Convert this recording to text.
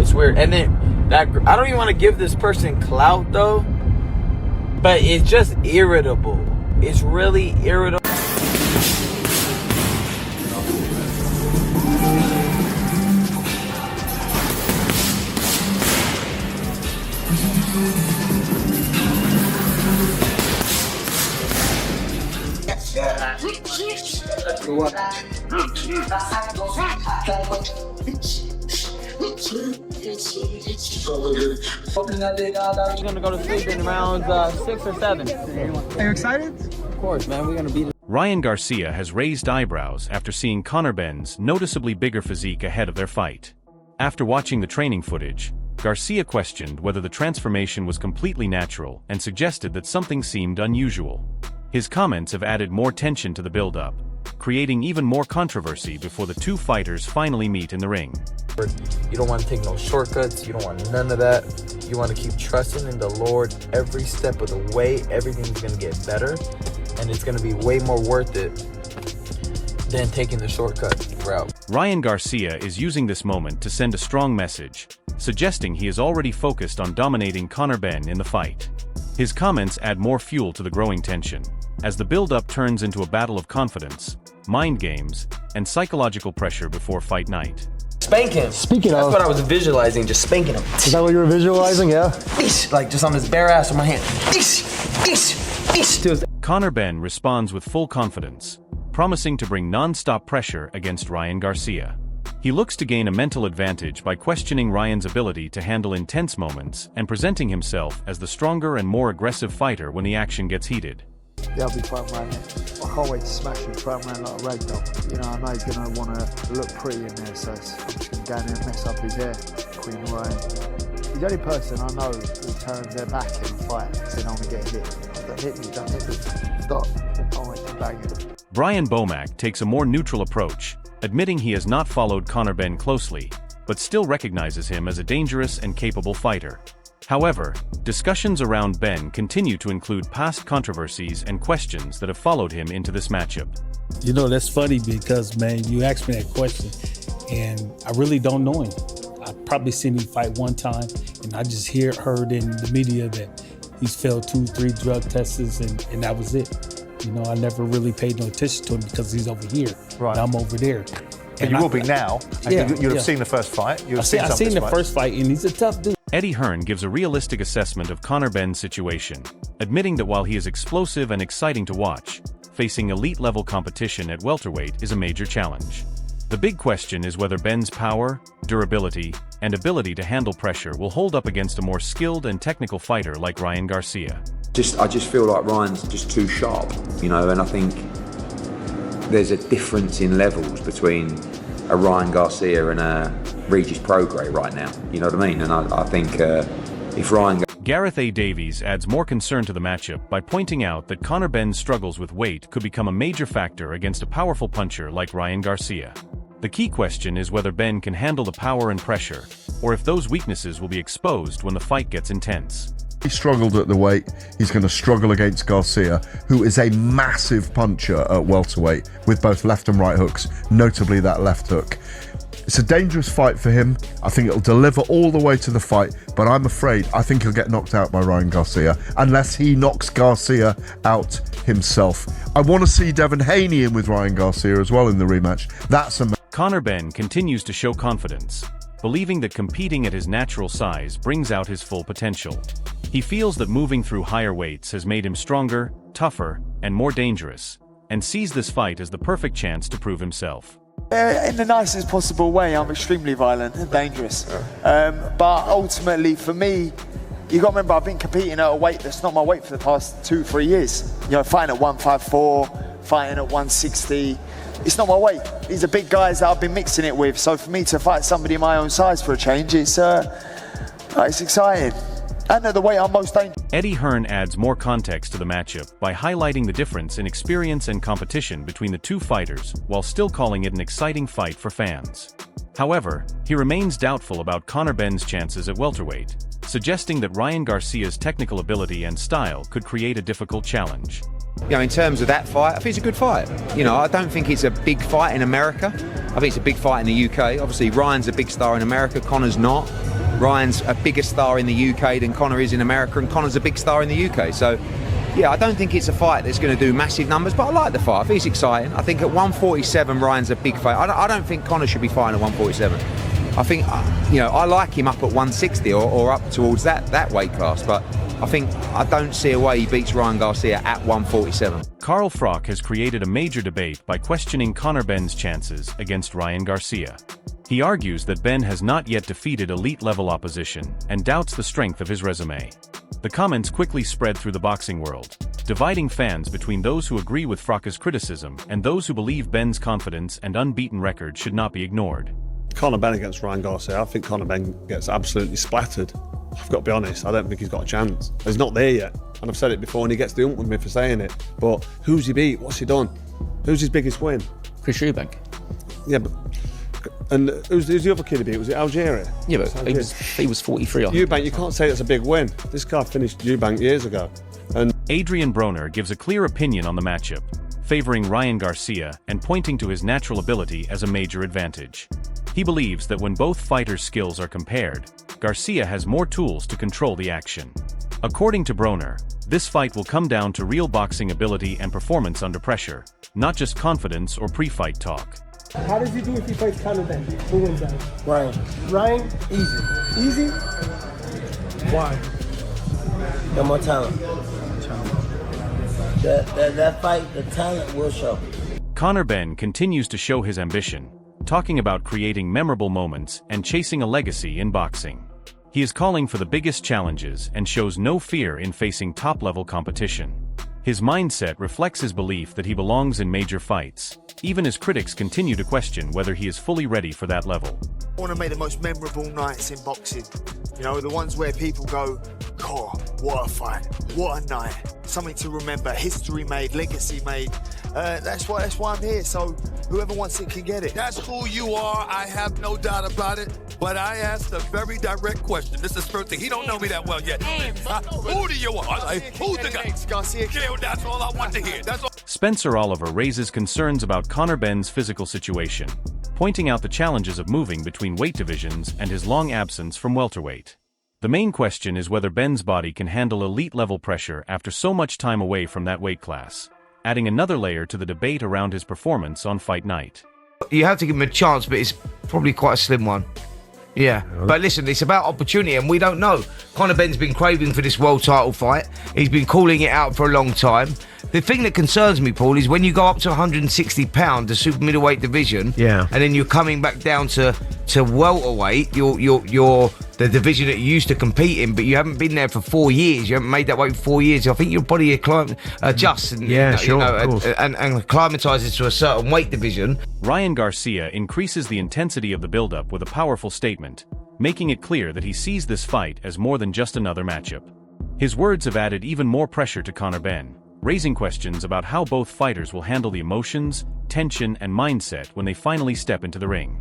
It's weird. And then I don't even want to give this person clout though, but it's just irritable. It's really irritable. We're gonna go to sleep in rounds 6 or 7. Are you excited? Of course, man. We're gonna beat it. Ryan Garcia has raised eyebrows after seeing Conor Benn's noticeably bigger physique ahead of their fight. After watching the training footage, Garcia questioned whether the transformation was completely natural and suggested that something seemed unusual. His comments have added more tension to the build-up, creating even more controversy before the two fighters finally meet in the ring. You don't want to take no shortcuts. You don't want none of that. You want to keep trusting in the Lord every step of the way. Everything's going to get better, and it's going to be way more worth it than taking the shortcut route. Ryan Garcia is using this moment to send a strong message, suggesting he is already focused on dominating Conor Benn in the fight. His comments add more fuel to the growing tension, as the build-up turns into a battle of confidence, mind games, and psychological pressure before fight night. Spank him. Speaking That's of, what I was visualizing, just spanking him. is that what you were visualizing? Yeah. Like just on his bare ass with my hand. Conor Benn responds with full confidence, promising to bring non-stop pressure against Ryan Garcia. He looks to gain a mental advantage by questioning Ryan's ability to handle intense moments and presenting himself as the stronger and more aggressive fighter when the action gets heated. Yeah, I'll be front running. I can't wait to smash him front run like a rag doll. You know, I know he's going to want to look pretty in there, so I'm just going to go in there and mess up his hair. Queen Ryan. He's the only person I know who turns their back in a fight because they don't want to get hit. Don't hit me, don't hit me. Stop. I can't wait to bang him. Brian Bomac takes a more neutral approach, admitting he has not followed Conor Benn closely, but still recognizes him as a dangerous and capable fighter. However, discussions around Benn continue to include past controversies and questions that have followed him into this matchup. You know, that's funny because, man, you asked me that question, and I really don't know him. I've probably seen him fight one time, and I just heard in the media that he's failed 2-3 drug tests, and that was it. You know, I never really paid no attention to him because he's over here, right, and I'm over there. But you will be now. You'll have seen the first fight. I've seen the first fight, and he's a tough dude. Eddie Hearn gives a realistic assessment of Conor Benn's situation, admitting that while he is explosive and exciting to watch, facing elite-level competition at welterweight is a major challenge. The big question is whether Benn's power, durability, and ability to handle pressure will hold up against a more skilled and technical fighter like Ryan Garcia. I just feel like Ryan's just too sharp, you know, and I think there's a difference in levels between a Ryan Garcia and a Regis Prograis right now, you know what I mean? And I think if Ryan... Gareth A. Davies adds more concern to the matchup by pointing out that Conor Benn's struggles with weight could become a major factor against a powerful puncher like Ryan Garcia. The key question is whether Benn can handle the power and pressure, or if those weaknesses will be exposed when the fight gets intense. He struggled at the weight. He's going to struggle against Garcia, who is a massive puncher at welterweight with both left and right hooks, notably that left hook. It's a dangerous fight for him. I think it'll deliver all the way to the fight, but I'm afraid I think he'll get knocked out by Ryan Garcia unless he knocks Garcia out himself. I want to see Devin Haney in with Ryan Garcia as well in the rematch. Conor Benn continues to show confidence, believing that competing at his natural size brings out his full potential. He feels that moving through higher weights has made him stronger, tougher, and more dangerous, and sees this fight as the perfect chance to prove himself. In the nicest possible way, I'm extremely violent and dangerous. But ultimately, for me, you got to remember, I've been competing at a weight that's not my weight for the past 2-3 years. You know, fighting at 154, fighting at 160. It's not my weight. These are big guys that I've been mixing it with. So for me to fight somebody my own size for a change, it's exciting. And at the weight I'm most dangerous. Eddie Hearn adds more context to the matchup by highlighting the difference in experience and competition between the two fighters while still calling it an exciting fight for fans. However, he remains doubtful about Conor Benn's chances at welterweight, suggesting that Ryan Garcia's technical ability and style could create a difficult challenge. You know, in terms of that fight, I think it's a good fight. You know, I don't think it's a big fight in America. I think it's a big fight in the UK. Obviously, Ryan's a big star in America, Conor's not. Ryan's a bigger star in the UK than Conor is in America, and Conor's a big star in the UK. So, yeah, I don't think it's a fight that's going to do massive numbers, but I like the fight. I think it's exciting. I think at 147, Ryan's a big fight. I don't think Conor should be fighting at 147. I think, I like him up at 160 or up towards that weight class, but I don't see a way he beats Ryan Garcia at 147. Carl Froch has created a major debate by questioning Conor Benn's chances against Ryan Garcia. He argues that Benn has not yet defeated elite-level opposition and doubts the strength of his resume. The comments quickly spread through the boxing world, dividing fans between those who agree with Froch's criticism and those who believe Benn's confidence and unbeaten record should not be ignored. Conor Benn against Ryan Garcia, I think Conor Benn gets absolutely splattered. I've got to be honest, I don't think he's got a chance. He's not there yet, and I've said it before, and he gets the ump with me for saying it. But who's he beat? What's he done? Who's his biggest win? Chris Eubank. Yeah, but and who's the other kid he beat? Was it Algeria? Yeah, but he was 43 on Eubank, you can't say that's a big win. This guy finished Eubank years ago. And Adrien Broner gives a clear opinion on the matchup, favoring Ryan Garcia and pointing to his natural ability as a major advantage. He believes that when both fighters' skills are compared, Garcia has more tools to control the action. According to Broner, this fight will come down to real boxing ability and performance under pressure, not just confidence or pre-fight talk. How does he do if he fights Conor Benn? Who wins that? Ryan? Easy. Easy? Why? Got more talent. That fight, the talent will show. Conor Benn continues to show his ambition, talking about creating memorable moments and chasing a legacy in boxing. He is calling for the biggest challenges and shows no fear in facing top-level competition. His mindset reflects his belief that he belongs in major fights, even as critics continue to question whether he is fully ready for that level. I want to make the most memorable nights in boxing. The ones where people go, God, what a fight, what a night. Something to remember, history made, legacy made. That's why I'm here, so whoever wants it can get it. That's who you are, I have no doubt about it. But I asked a very direct question. This is first thing. He don't know me that well yet. Who do you want? Who's the guy? Garcia. Yeah, that's all I want to hear. That's all. Spencer Oliver raises concerns about Conor Benn's physical situation, pointing out the challenges of moving between weight divisions and his long absence from welterweight. The main question is whether Benn's body can handle elite-level pressure after so much time away from that weight class, adding another layer to the debate around his performance on fight night. You have to give him a chance, but it's probably quite a slim one. Yeah, but listen, it's about opportunity, and we don't know. Conor Benn's been craving for this world title fight. He's been calling it out for a long time. The thing that concerns me, Paul, is when you go up to 160 pound, the super middleweight division, and then you're coming back down to welterweight. You're the division that you used to compete in, but you haven't been there for 4 years. You haven't made that weight for 4 years. I think your body adjusts and acclimatizes to a certain weight division. Ryan Garcia increases the intensity of the buildup with a powerful statement, making it clear that he sees this fight as more than just another matchup. His words have added even more pressure to Conor Benn, raising questions about how both fighters will handle the emotions, tension, and mindset when they finally step into the ring.